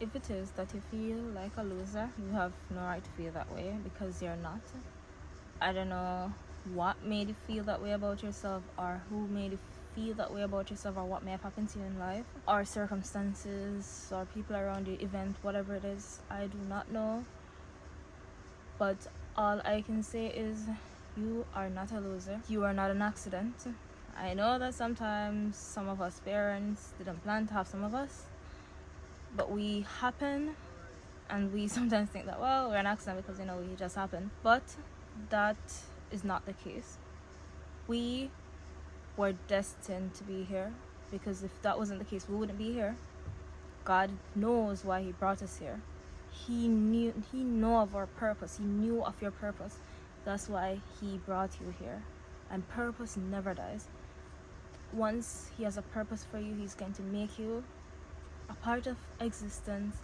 if it is that you feel like a loser, you have no right to feel that way, because you're not. I don't know what made you feel that way about yourself, or who made you feel that way about yourself, or what may have happened to you in life, or circumstances, or people around you, event, whatever it is. I do not know. But all I can say is you are not a loser. You are not an accident. I know that sometimes some of us parents didn't plan to have some of us, but we happen, and we sometimes think that, well, we're an accident because we just happened. But that is not the case. We were destined to be here, because if that wasn't the case, we wouldn't be here. God knows why he brought us here. He knew of our purpose. He knew of your purpose. That's why he brought you here. And purpose never dies. Once he has a purpose for you, he's going to make you a part of existence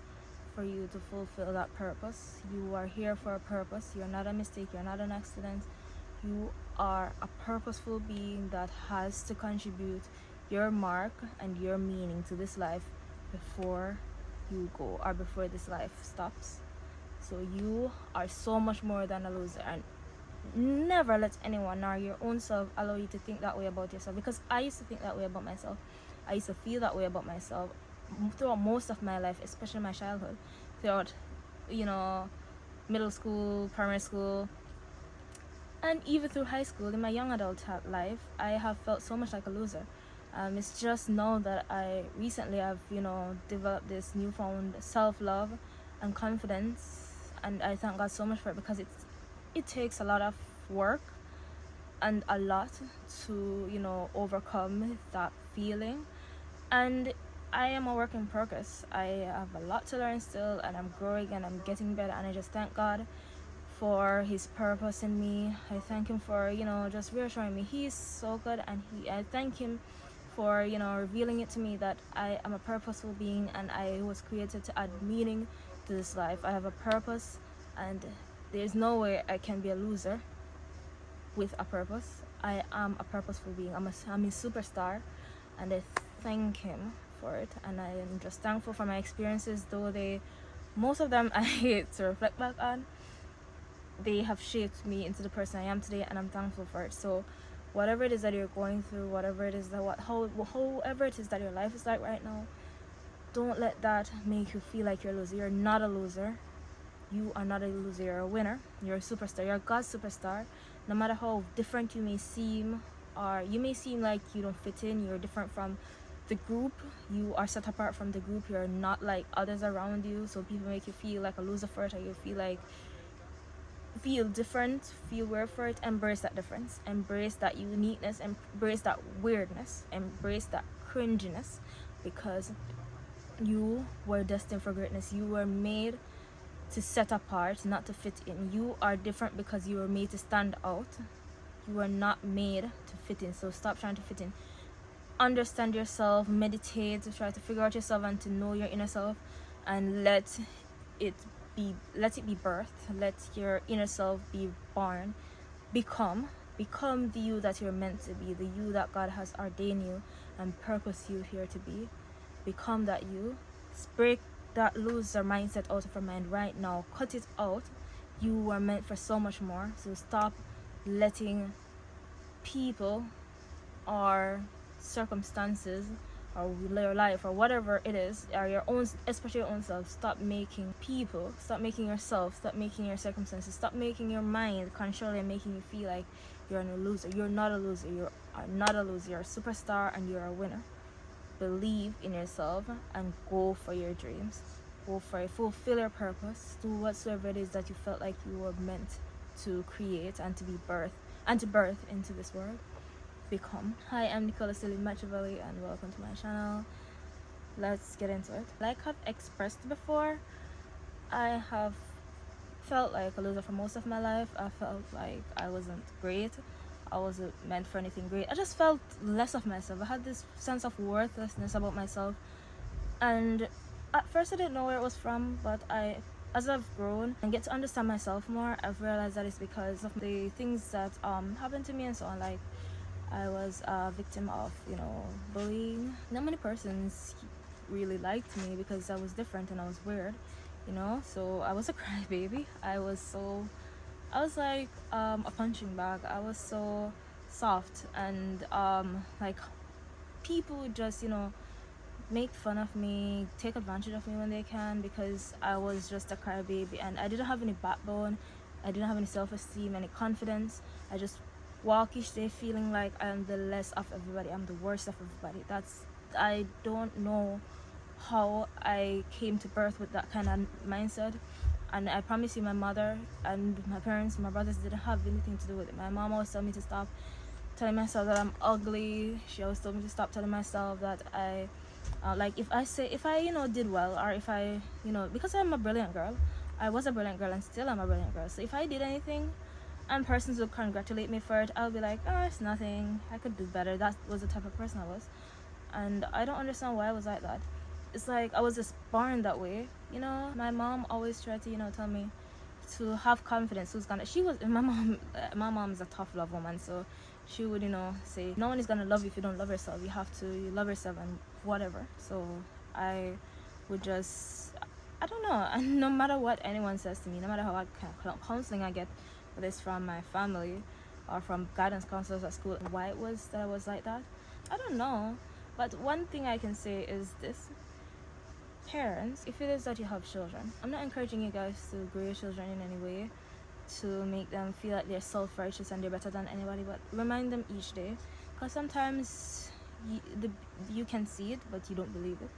for you to fulfill that purpose. You are here for a purpose. You're not a mistake. You're not an accident. You are a purposeful being that has to contribute your mark and your meaning to this life before you go, or before this life stops. So you are so much more than a loser, and never let anyone or your own self allow you to think that way about yourself, because I used to think that way about myself. I used to feel that way about myself throughout most of my life, especially my childhood, throughout middle school, primary school, and even through high school. In my young adult life, I have felt so much like a loser. It's just now that I recently have developed this newfound self-love and confidence, and I thank God so much for it, because it takes a lot of work and a lot to overcome that feeling. And I am a work in progress. I have a lot to learn still, and I'm growing and I'm getting better, and I just thank God for his purpose in me. I thank him for just reassuring me. He's so good, and I thank him for revealing it to me that I am a purposeful being, and I was created to add meaning to this life. I have a purpose, and there's no way I can be a loser with a purpose. I am a purposeful being. I'm a superstar, and I thank him for it. And I am just thankful for my experiences, though most of them I hate to reflect back on. They have shaped me into the person I am today, and I'm thankful for it. So whatever it is that you're going through, whatever it is that however it is that your life is like right now, don't let that make you feel like you're a loser. You're not a loser. You are not a loser. You're a winner. You're a superstar. You're God's superstar. No matter how different you may seem, or you may seem like you don't fit in, you're different from the group, you are set apart from the group, you're not like others around you, so people make you feel like a loser for it, or you feel different, feel weird for it. Embrace that difference, embrace that uniqueness, embrace that weirdness, embrace that cringiness, because you were destined for greatness. You were made to set apart, not to fit in. You are different because you were made to stand out. You were not made to fit in. So stop trying to fit in. Understand yourself, meditate to try to figure out yourself and to know your inner self, and let it be birthed. Let your inner self be born. Become the you that you're meant to be, the you that God has ordained you and purposed you here to be. Become that you. Break that loser mindset out of your mind right now. Cut it out. You were meant for so much more. So stop letting people or circumstances or your life or whatever it is, or your own, especially your own self, stop making people, stop making yourself, stop making your circumstances, stop making your mind control and making you feel like you're a loser. You're not a loser. You are not a loser. You're a superstar, and you're a winner. Believe in yourself and go for your dreams. Go for it. Fulfill your purpose. Do whatsoever it is that you felt like you were meant to create and to be birthed and to birth into this world. Become. Hi, I'm Nicola Celine Machiavelli, and welcome to my channel. Let's get into it. Like I've expressed before, I have felt like a loser for most of my life. I felt like I wasn't great. I wasn't meant for anything great. I just felt less of myself. I had this sense of worthlessness about myself, and at first I didn't know where it was from, but as I've grown and get to understand myself more, I've realized that it's because of the things that happened to me and so on. Like, I was a victim of bullying. Not many persons really liked me because I was different and I was weird, you know. So I was a crybaby. I was like a punching bag. I was so soft, and like people would just, you know, make fun of me, take advantage of me when they can, because I was just a crybaby and I didn't have any backbone. I didn't have any self-esteem, any confidence. I just walk each day feeling like I'm the less of everybody. I'm the worst of everybody. I don't know how I came to birth with that kind of mindset. And I promise you, my mother and my parents, my brothers didn't have anything to do with it. My mom always told me to stop telling myself that I'm ugly. She always told me to stop telling myself that like if I you know did well, or if I, you know, because I'm a brilliant girl. I was a brilliant girl and still I'm a brilliant girl. So if I did anything and persons would congratulate me for it, I'll be like, oh, it's nothing, I could do better. That was the type of person I was. And I don't understand why I was like that. It's like I was just born that way, you know. My mom always tried to, you know, tell me to have confidence. She was my mom. My mom's a tough love woman, so she would, you know, say no one is gonna love you if you don't love yourself. You have to love yourself and whatever. So I would just, I don't know. And no matter what anyone says to me, no matter how counseling I get, whether it's from my family or from guidance counselors at school, why it was that I was like that, I don't know. But one thing I can say is this: parents, if it is that you have children, I'm not encouraging you guys to grow your children in any way to make them feel like they're self-righteous and they're better than anybody, but remind them each day, because sometimes you can see it but you don't believe it.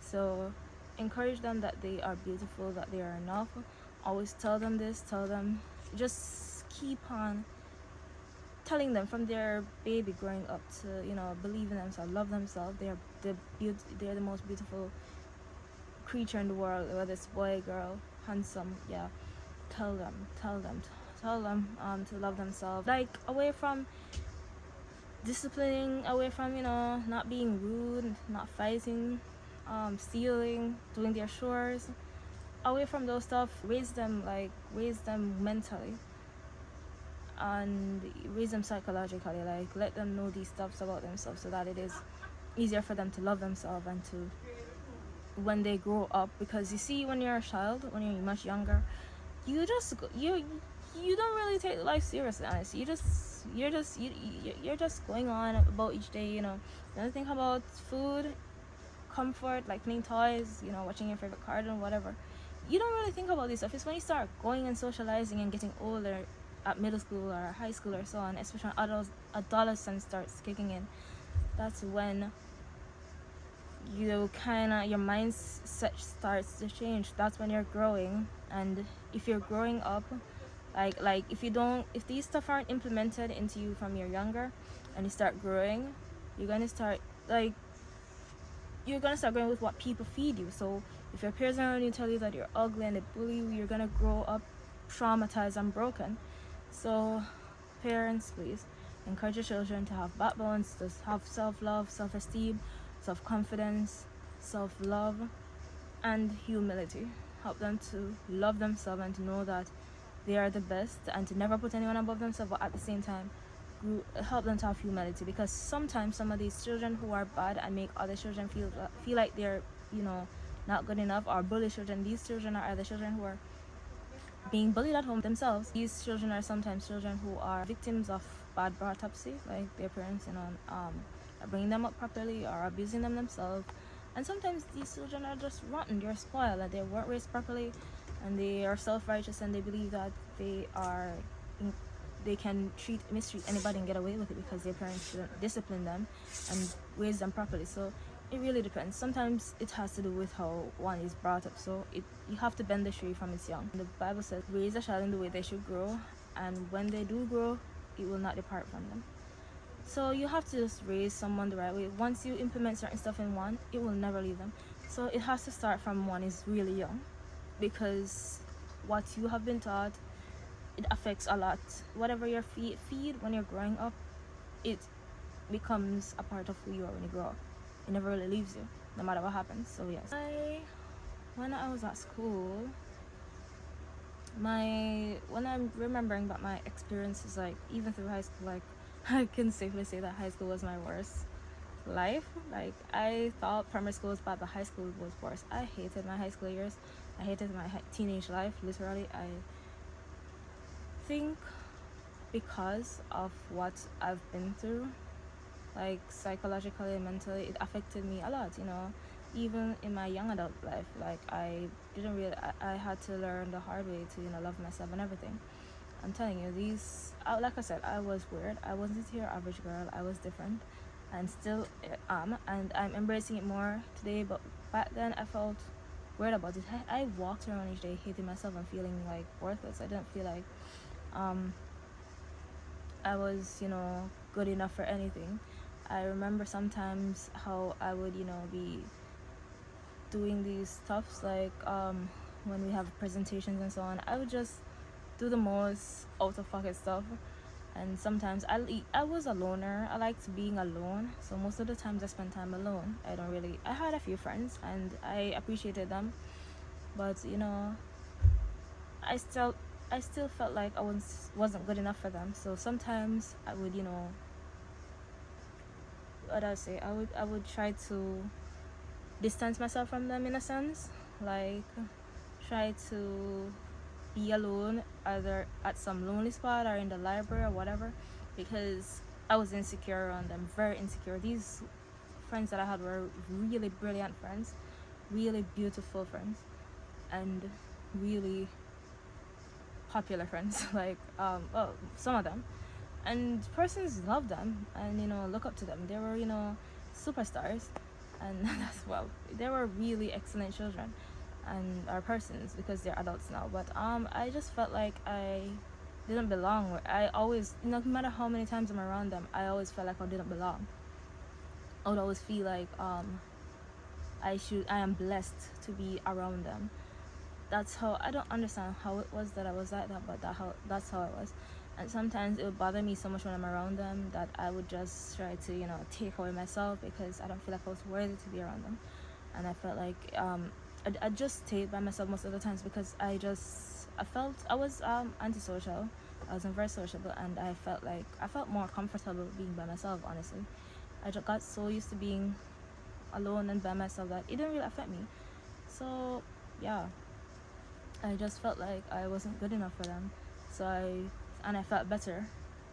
So encourage them that they are beautiful, that they are enough. Always tell them this, just keep on telling them from their baby growing up to, you know, believe in themselves, love themselves. They're the most beautiful creature in the world, whether it's boy, girl, handsome. Yeah, tell them to love themselves, like away from disciplining, away from, you know, not being rude, not fighting, stealing, doing their chores, away from those stuff. Raise them mentally and raise them psychologically, like let them know these stuffs about themselves so that it is easier for them to love themselves and to, when they grow up. Because you see, when you're a child, when you're much younger, you don't really take life seriously, honestly. You're just going on about each day, you know. You don't think about food, comfort, like playing toys, you know, watching your favorite cartoon, whatever. You don't really think about this stuff. It's when you start going and socializing and getting older, at middle school or high school or so on, especially when adolescence starts kicking in. That's when your mindset starts to change. That's when you're growing. And if you're growing up, like if these stuff aren't implemented into you from you're younger and you start growing, you're gonna start growing with what people feed you. So if your peers around you tell you that you're ugly and they bully you, you're gonna grow up traumatized and broken. So parents, please encourage your children to have backbones, to have self-love, self-esteem, self-confidence, self-love, and humility. Help them to love themselves and to know that they are the best, and to never put anyone above themselves, but at the same time help them to have humility. Because sometimes some of these children who are bad and make other children feel like they're, you know, not good enough, or bully children, these children are the children who are being bullied at home themselves. These children are sometimes children who are victims of bad brought-upsy, like their parents, you know, are bringing them up properly or abusing them themselves. And sometimes these children are just rotten, they're spoiled, and they weren't raised properly, and they are self-righteous, and they believe that they can mistreat anybody and get away with it because their parents shouldn't discipline them and raise them properly. So it really depends. Sometimes it has to do with how one is brought up. So you have to bend the tree from its young. The Bible says, raise a child in the way they should grow, and when they do grow, it will not depart from them. So you have to just raise someone the right way. Once you implement certain stuff in one, it will never leave them. So it has to start from one is really young, because what you have been taught, it affects a lot. Whatever your feed when you're growing up, it becomes a part of who you are when you grow up. It never really leaves you, no matter what happens. So yes, when I was at school, when I'm remembering about my experiences, like even through high school, like I can safely say that high school was my worst. life. Like, I thought primary school was bad, but high school was worse. I hated my high school years. I hated my teenage life. Literally, I think because of what I've been through, like psychologically and mentally, it affected me a lot. Even in my young adult life, like I didn't really. I had to learn the hard way to love myself and everything. I'm telling you, like I said, I was weird. I wasn't your average girl. I was different, and still am, and I'm embracing it more today. But back then, I felt weird about it. I walked around each day hating myself and feeling like worthless. I didn't feel like I was, good enough for anything. I remember sometimes how I would, be doing these stuffs like when we have presentations and so on. I would just do the most out of pocket stuff, and sometimes I was a loner. I liked being alone, so most of the times I spent time alone. I had a few friends and I appreciated them, but I still felt like I wasn't good enough for them. So sometimes I would what I say I would try to distance myself from them in a sense, like try to be alone either at some lonely spot or in the library or whatever, because I was insecure around them, very insecure. These friends that I had were really brilliant friends, really beautiful friends, and really popular friends. Like well, some of them, and persons love them and look up to them. They were superstars, and they were really excellent children and are persons because they're adults now. But I just felt like I didn't belong. I always, no matter how many times I'm around them, I always felt like I didn't belong. I would always feel like I am blessed to be around them. That's how, I don't understand how it was that I was like that, but that's how it was. And sometimes it would bother me so much when I'm around them that I would just try to take away myself, because I don't feel like I was worthy to be around them. And I felt like I just stayed by myself most of the times, because I felt I was antisocial. I wasn't very sociable, and I felt more comfortable being by myself, honestly. I just got so used to being alone and by myself that it didn't really affect me. So yeah, I just felt like I wasn't good enough for them. I felt better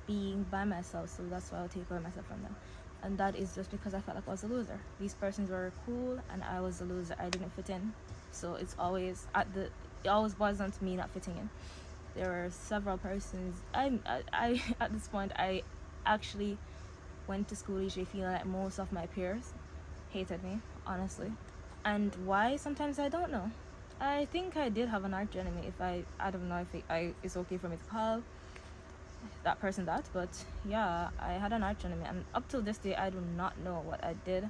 being by myself, so that's why I'll take away myself from them. And that is just because I felt like I was a loser. These persons were cool and I was a loser. I didn't fit in. So it always boils down to me not fitting in. There were several persons. I at this point I actually went to school each day feeling like most of my peers hated me, honestly. And why? Sometimes I don't know. I think I did have an arch enemy. I don't know if it's okay for me to call that person that, but yeah, I had an arch enemy, and up till this day I do not know what I did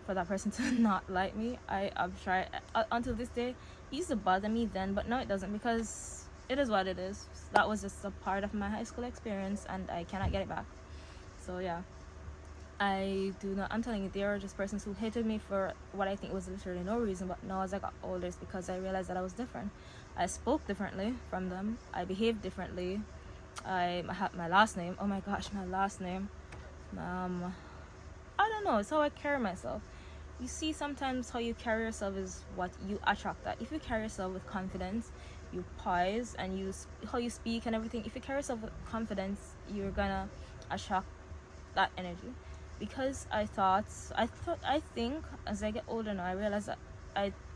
for that person to not like me. I've tried until this day. It used to bother me then, but now it doesn't, because it is what it is. That was just a part of my high school experience and I cannot get it back. So yeah, I'm telling you, there are just persons who hated me for what I think was literally no reason. But now as I got older, it's because I realized that I was different. I spoke differently from them. I behaved differently. I had my last name. Oh my gosh, my last name. I don't know. It's how I carry myself. You see, sometimes how you carry yourself is what you attract. That if you carry yourself with confidence, you poise, and how you speak and everything. If you carry yourself with confidence, you're gonna attract that energy. Because I think as I get older now, I realize that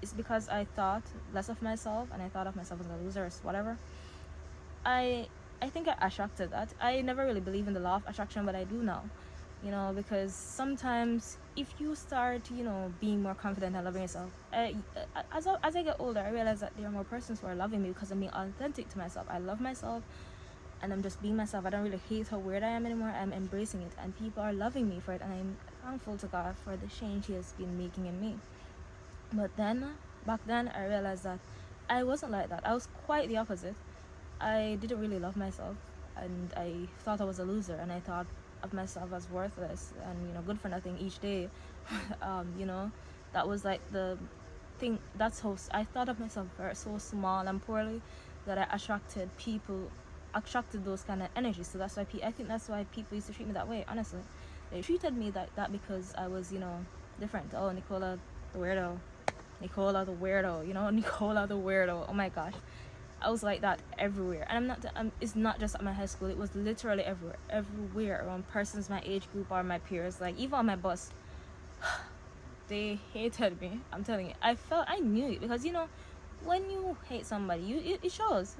it's because I thought less of myself, and I thought of myself as a loser or whatever. I think I attracted that. I never really believed in the law of attraction, but I do now. Because sometimes if you start, being more confident and loving yourself, as I get older, I realize that there are more persons who are loving me because I'm being authentic to myself. I love myself, and I'm just being myself. I don't really hate how weird I am anymore. I'm embracing it, and people are loving me for it, and I'm thankful to God for the change He has been making in me. But back then, I realized that I wasn't like that. I was quite the opposite. I didn't really love myself, and I thought I was a loser, and I thought of myself as worthless and good for nothing each day. That was like the thing. That's how I thought of myself so small and poorly that I attracted those kind of energies. So that's why I think that's why people used to treat me that way, honestly. They treated me that because I was, different. Oh, Nicola the weirdo. Nicola the weirdo, Nicola the weirdo. Oh my gosh. I was like that everywhere. And it's not just at my high school. It was literally everywhere around persons my age group or my peers. Like, even on my bus, they hated me. I'm telling you. I knew it because, when you hate somebody, it shows.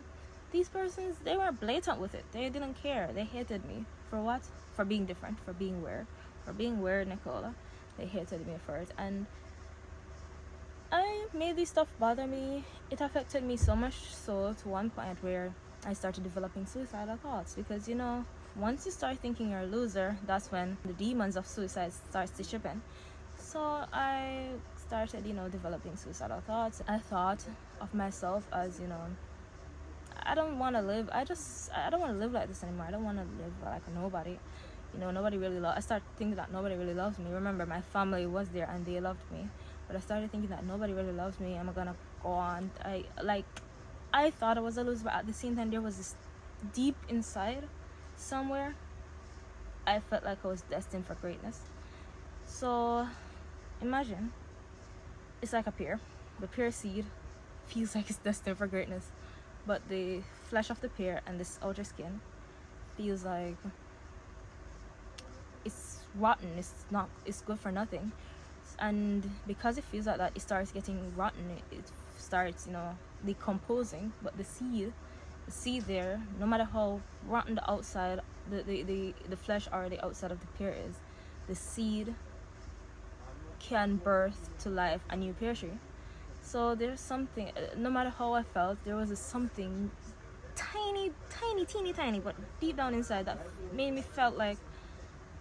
These persons, they were blatant with it. They didn't care. They hated me. For what? For being different, for being weird. For being weird, Nicola. They hated me first. And I made this stuff bother me. It affected me so much so to one point where I started developing suicidal thoughts. Because, once you start thinking you're a loser, that's when the demons of suicide starts to chip in. So I started, developing suicidal thoughts. I thought of myself as, I don't want to live. I don't want to live like this anymore. I don't want to live like a nobody. Nobody really I started thinking that nobody really loves me. Remember, my family was there and they loved me. But I started thinking that nobody really loves me. Am I gonna go on? I thought I was a loser, but at the same time, there was this deep inside somewhere. I felt like I was destined for greatness. So imagine, it's like a pear. The pear seed feels like it's destined for greatness, but the flesh of the pear and this outer skin feels like it's rotten. It's good for nothing. And because it feels like that, it starts getting rotten. It starts, decomposing. But the seed there, no matter how rotten the outside, the flesh or the outside of the pear is, the seed can birth to life a new pear tree. So there's something, no matter how I felt, there was something tiny, teeny tiny, but deep down inside that made me felt like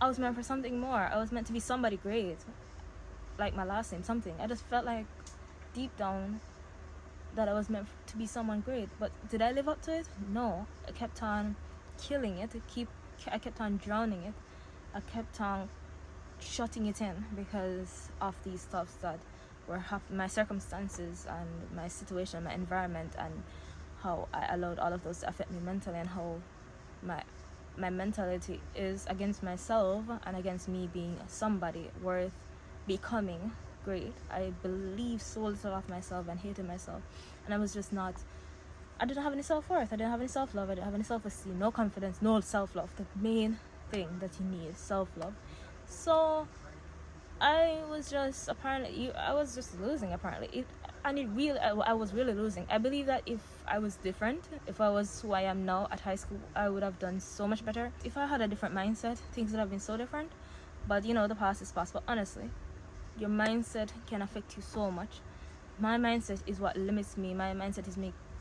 I was meant for something more. I was meant to be somebody great, like my last name, something. I just felt like deep down that I was meant to be someone great. But did I live up to it? No. I kept on killing it. I kept on drowning it. I kept on shutting it in because of these stuffs that were my circumstances and my situation, my environment, and how I allowed all of those to affect me mentally, and how my mentality is against myself and against me being somebody worth becoming great. I believed so little of myself and hated myself, and I didn't have any self-worth. I didn't have any self-love. I didn't have any self-esteem, no confidence, no self-love. The main thing that you need is self-love. So I was just losing apparently. I was really losing. I believe that if I was different, if I was who I am now at high school, I would have done so much better. If I had a different mindset, things would have been so different. But the past is past. But honestly, your mindset can affect you so much. My mindset is what limits me. My mindset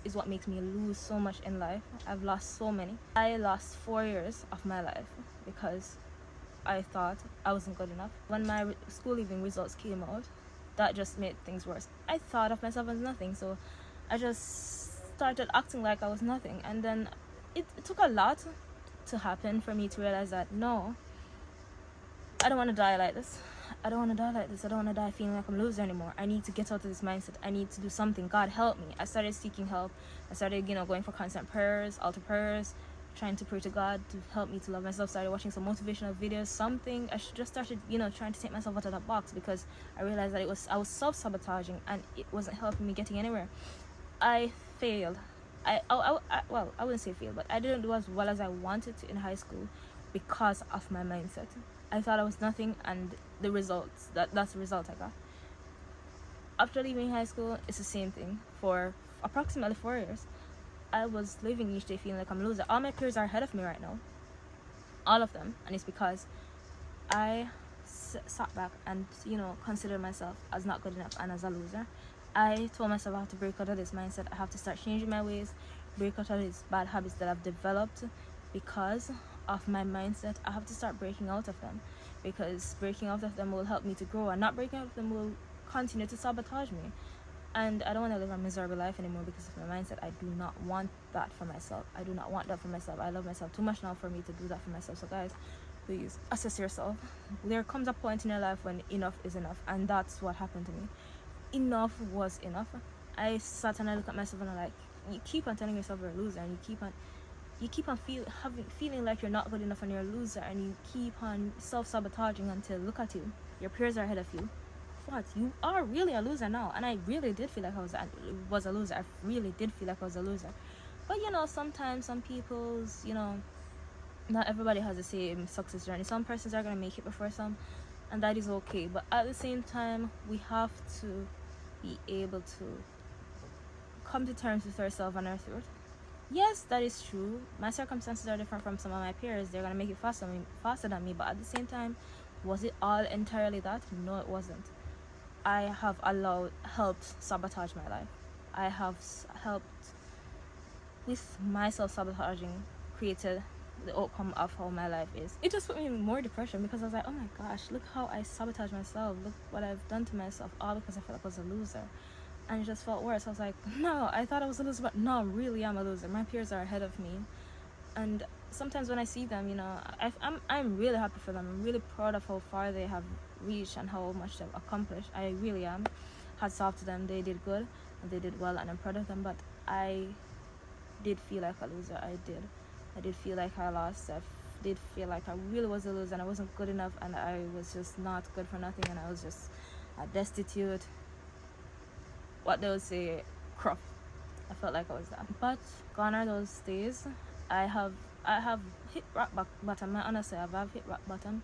is what makes me lose so much in life. I've lost so many. I lost 4 years of my life because I thought I wasn't good enough. When my school leaving results came out, that just made things worse. I thought of myself as nothing, so I just started acting like I was nothing. And then it took a lot to happen for me to realize that no, I don't want to die like this. I don't want to die like this. I don't want to die feeling like I'm a loser anymore. I need to get out of this mindset. I need to do something. God help me. I started seeking help. I started, going for constant prayers, altar prayers, trying to pray to God to help me to love myself. Started watching some motivational videos, something. I just started, trying to take myself out of that box because I realized that I was self-sabotaging and it wasn't helping me getting anywhere. I failed. Well, I wouldn't say failed, but I didn't do as well as I wanted to in high school because of my mindset. I thought I was nothing, and the results, that's the result I got. After leaving high school, it's the same thing. For approximately 4 years, I was living each day feeling like I'm a loser. All my peers are ahead of me right now. All of them. And it's because I sat back and, considered myself as not good enough and as a loser. I told myself I have to break out of this mindset. I have to start changing my ways, break out of these bad habits that I've developed because of my mindset. I have to start breaking out of them because breaking out of them will help me to grow, and not breaking out of them will continue to sabotage me. And I don't want to live a miserable life anymore because of my mindset. I do not want that for myself. I do not want that for myself. I love myself too much now for me to do that for myself. So guys, please assess yourself. There comes a point in your life when enough is enough, and that's what happened to me. Enough was enough. I sat and I looked at myself and I'm like, you keep on telling yourself you're a loser, and you keep on you keep on feeling like you're not good enough and you're a loser, and you keep on self-sabotaging until, look at you, your peers are ahead of you. What, you are really a loser now. And I really did feel like I was a loser. I really did feel like I was a loser. But sometimes some people's, not everybody has the same success journey. Some persons are going to make it before some, and that is okay. But at the same time, we have to be able to come to terms with ourselves and our truth. Yes, that is true. My circumstances are different from some of my peers. They're going to make it faster than me. But at the same time, was it all entirely that? No, it wasn't. I have helped sabotage my life. I have helped with my self-sabotaging, created the outcome of how my life is. It just put me in more depression because I was like, oh my gosh, look how I sabotage myself. Look what I've done to myself, all because I felt like I was a loser. And it just felt worse. I was like, no, I thought I was a loser, but no, really I'm a loser. My peers are ahead of me. And sometimes when I see them, I'm really happy for them. I'm really proud of how far they have reached and how much they've accomplished. I really am. Hats off to them. They did good and they did well, and I'm proud of them. But I did feel like a loser. I did feel like I lost. I did feel like I really was a loser and I wasn't good enough, and I was just not good for nothing, and I was just destitute. What they would say, crop. I felt like I was that. But gone are those days. I have hit rock bottom. I honestly have hit rock bottom,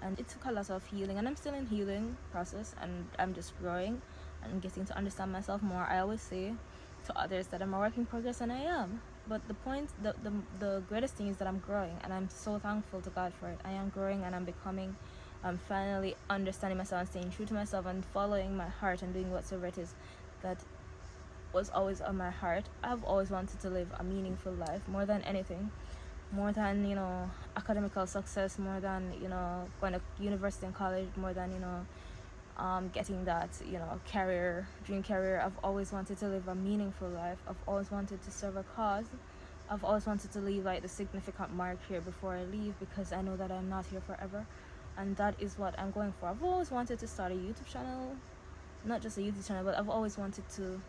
and it took a lot of healing, and I'm still in healing process, and I'm just growing and getting to understand myself more. I always say to others that I'm a work in progress, and I am. But the greatest thing is that I'm growing, and I'm so thankful to God for it. I am growing and I'm becoming. I'm finally understanding myself and staying true to myself and following my heart and doing whatsoever it is that was always on my heart. I've always wanted to live a meaningful life more than anything, more than academical success, more than going to university and college, more than getting that dream career. I've always wanted to live a meaningful life. I've always wanted to serve a cause. I've always wanted to leave like the significant mark here before I leave, because I know that I'm not here forever, and that is what I'm going for. I've always wanted to start a YouTube channel, not just a YouTube channel, but I've always wanted to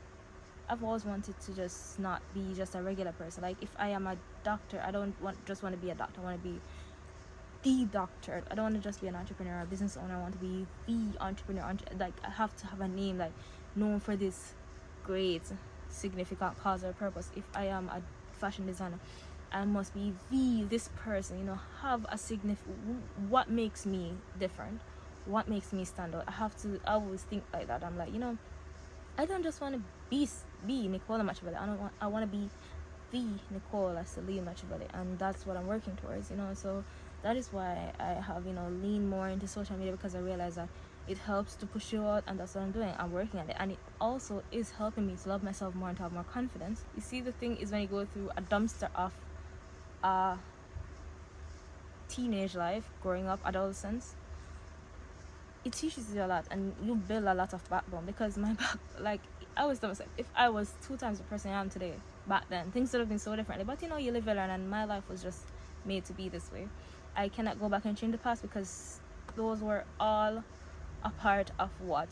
just not be just a regular person. Like, if I am a doctor, I don't want to be a doctor. I want to be the doctor. I don't want to just be an entrepreneur, a business owner. I want to be the entrepreneur. Like, I have to have a name, like, known for this great significant cause or purpose. If I am a fashion designer, I must be this person, have a what makes me different, what makes me stand out. I always think like that. I'm like, I don't just want to be Nicola Machiavelli. I want to be the Nicola Celine Machiavelli, and that's what I'm working towards. So that is why I have lean more into social media, because I realize that it helps to push you out, and that's what I'm doing. I'm working at it, and it also is helping me to love myself more and to have more confidence. You see, the thing is, when you go through a dumpster of teenage life, growing up, adolescence, it teaches you a lot, and you build a lot of backbone. Because my back, like, I always tell myself, if I was 2 times the person I am today back then, things would have been so differently. But you live and learn, and my life was just made to be this way. I cannot go back and change the past, because those were all a part of what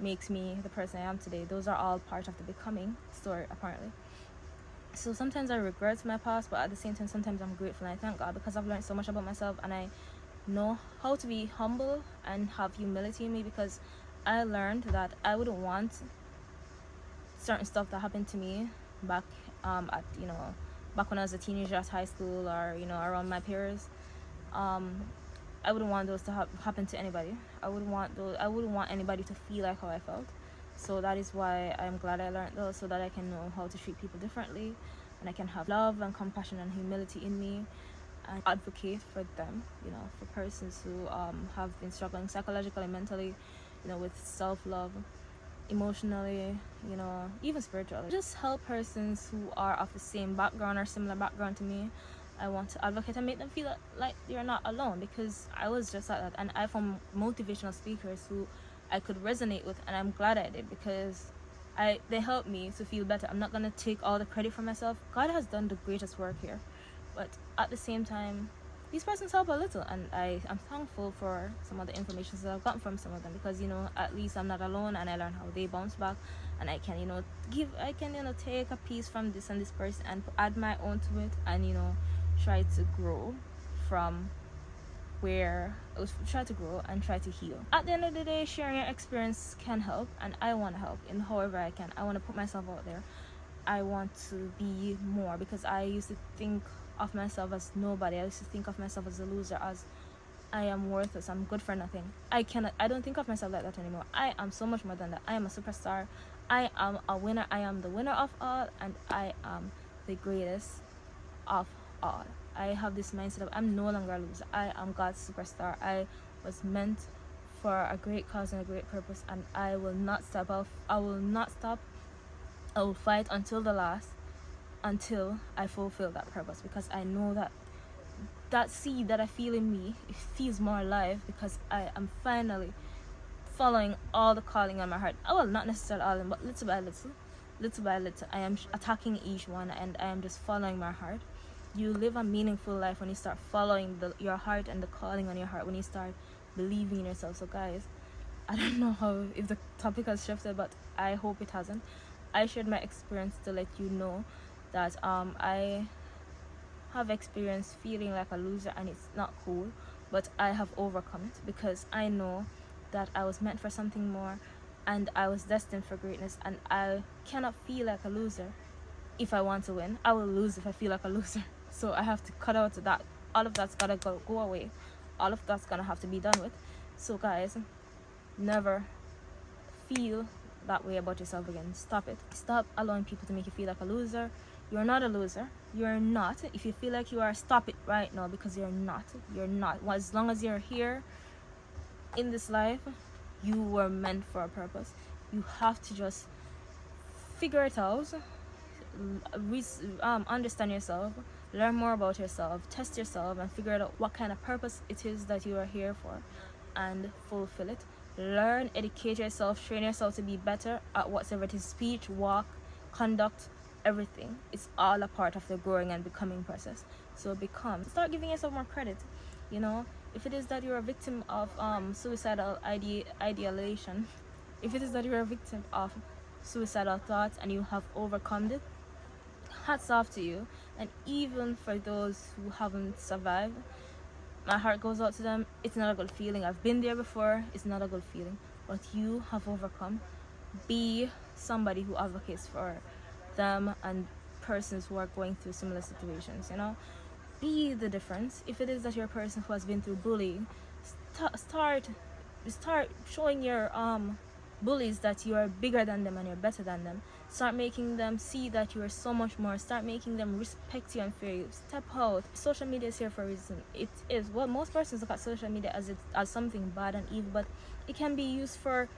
makes me the person I am today. Those are all part of the becoming story, apparently. So sometimes I regret my past, but at the same time, sometimes I'm grateful, and I thank God, because I've learned so much about myself, and I know how to be humble and have humility in me, because I learned that I wouldn't want certain stuff that happened to me back back when I was a teenager at high school, or around my peers. I wouldn't want those to happen to anybody. I wouldn't want anybody to feel like how I felt. So that is why I'm glad I learned those, so that I can know how to treat people differently, and I can have love and compassion and humility in me, and advocate for them, for persons who have been struggling psychologically, mentally, with self-love, emotionally, even spiritually. Just help persons who are of the same background or similar background to me. I want to advocate and make them feel like they're not alone, because I was just like that, and I found motivational speakers who I could resonate with, and I'm glad I did, because they helped me to feel better. I'm not going to take all the credit for myself. God has done the greatest work here, but at the same time, these persons help a little, and I'm thankful for some of the information that I've gotten from some of them, because at least I'm not alone, and I learned how they bounce back, and I can, take a piece from this and this person and add my own to it, and try to grow from where I was, try to grow and try to heal. At the end of the day, sharing your experience can help, and I want to help in however I can. I want to put myself out there. I want to be more, because I used to think of myself as nobody. I used to think of myself as a loser, as I am worthless, I'm good for nothing. I don't think of myself like that anymore. I am so much more than that. I am a superstar. I am a winner. I am the winner of all, and I am the greatest of all. I have this mindset of I'm no longer a loser. I am God's superstar. I was meant for a great cause and a great purpose, and I will not stop off. I will not stop. I will fight until the last, until I fulfill that purpose, because I know that seed that I feel in me, it feels more alive, because I am finally following all the calling on my heart. Well, not necessarily all of them, but little by little, I am attacking each one, and I am just following my heart. You live a meaningful life when you start following your heart and the calling on your heart, when you start believing in yourself. So guys, I don't know if the topic has shifted, but I hope it hasn't. I shared my experience to let you know that I have experienced feeling like a loser, and it's not cool, but I have overcome it, because I know that I was meant for something more, and I was destined for greatness, and I cannot feel like a loser. If I want to win, I will lose if I feel like a loser. So I have to cut out that. All of that's gotta go away. All of that's gonna have to be done with. So guys, never feel that way about yourself again. Stop it. Stop allowing people to make you feel like a loser. You're not a loser. You're not. If you feel like you are, stop it right now, because you're not. You're not. Well, as long as you're here in this life, you were meant for a purpose. You have to just figure it out, understand yourself, learn more about yourself, test yourself, and figure out what kind of purpose it is that you are here for, and fulfill it. Learn, educate yourself, train yourself to be better at whatever it is: speech, walk, conduct, everything. It's all a part of the growing and becoming process. So start giving yourself more credit. If it is that you're a victim of suicidal ideation, if it is that you're a victim of suicidal thoughts and you have overcome it, hats off to you. And even for those who haven't survived, my heart goes out to them. It's not a good feeling. I've been there before. It's not a good feeling, but you have overcome. Be somebody who advocates for them and persons who are going through similar situations. Be the difference. If it is that you're a person who has been through bullying, start showing your bullies that you are bigger than them and you're better than them. Start making them see that you are so much more. Start making them respect you and fear you. Step out. Social media is here for a reason. It is. Well, most persons look at social media as something bad and evil, but it can be used for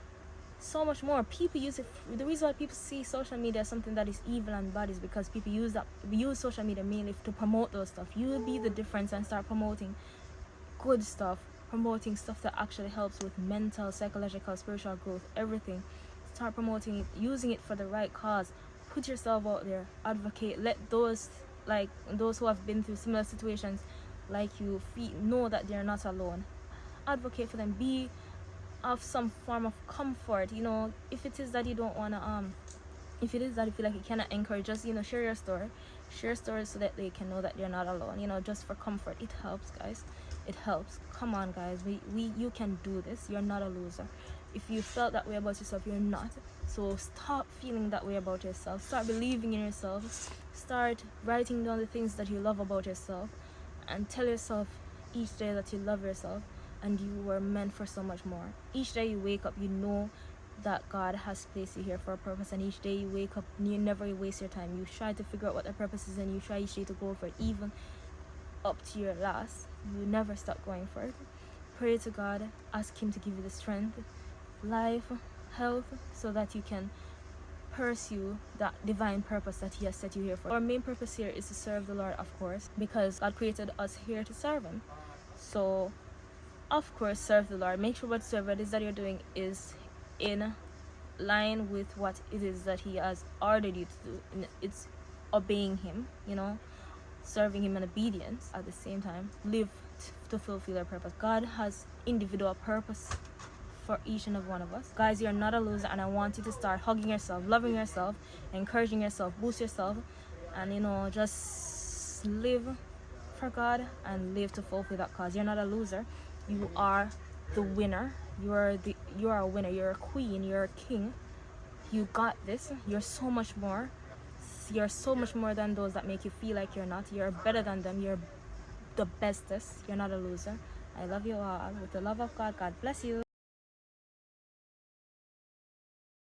so much more. People use it. The reason why people see social media as something that is evil and bad is because people use social media mainly to promote those stuff. You be the difference and start promoting good stuff, promoting stuff that actually helps with mental, psychological, spiritual growth, everything. Start promoting it, using it for the right cause. Put yourself out there, advocate. Let those who have been through similar situations like you know that they're not alone. Advocate for them. Be of some form of comfort. If it is that you don't want to if it is that you feel like you cannot encourage, just share your story so that they can know that you're not alone, just for comfort. It helps, guys. It helps. Come on, guys. You can do this. You're not a loser. If you felt that way about yourself, you're not. So stop feeling that way about yourself. Start believing in yourself. Start writing down the things that you love about yourself, and tell yourself each day that you love yourself and you were meant for so much more. Each day you wake up, you know that God has placed you here for a purpose, and each day you wake up, you never waste your time. You try to figure out what the purpose is, and you try each day to go for it, even up to your last. You never stop going for it. Pray to God, ask Him to give you the strength, life, health, so that you can pursue that divine purpose that He has set you here for. Our main purpose here is to serve the Lord, of course, because God created us here to serve Him. So of course, serve the Lord. Make sure whatsoever it is that you're doing is in line with what it is that He has ordered you to do. And it's obeying Him, serving Him in obedience. At the same time, live to fulfill our purpose. God has individual purpose for each and every one of us. Guys, you're not a loser, and I want you to start hugging yourself, loving yourself, encouraging yourself, boost yourself, and just live for God and live to fulfill that cause. You're not a loser. You are the winner. You are a winner. You're a queen. You're a king. You got this. You're so much more. You're so much more than those that make you feel like you're not. You're better than them. You're the bestest. You're not a loser. I love you all with the love of God. God bless you.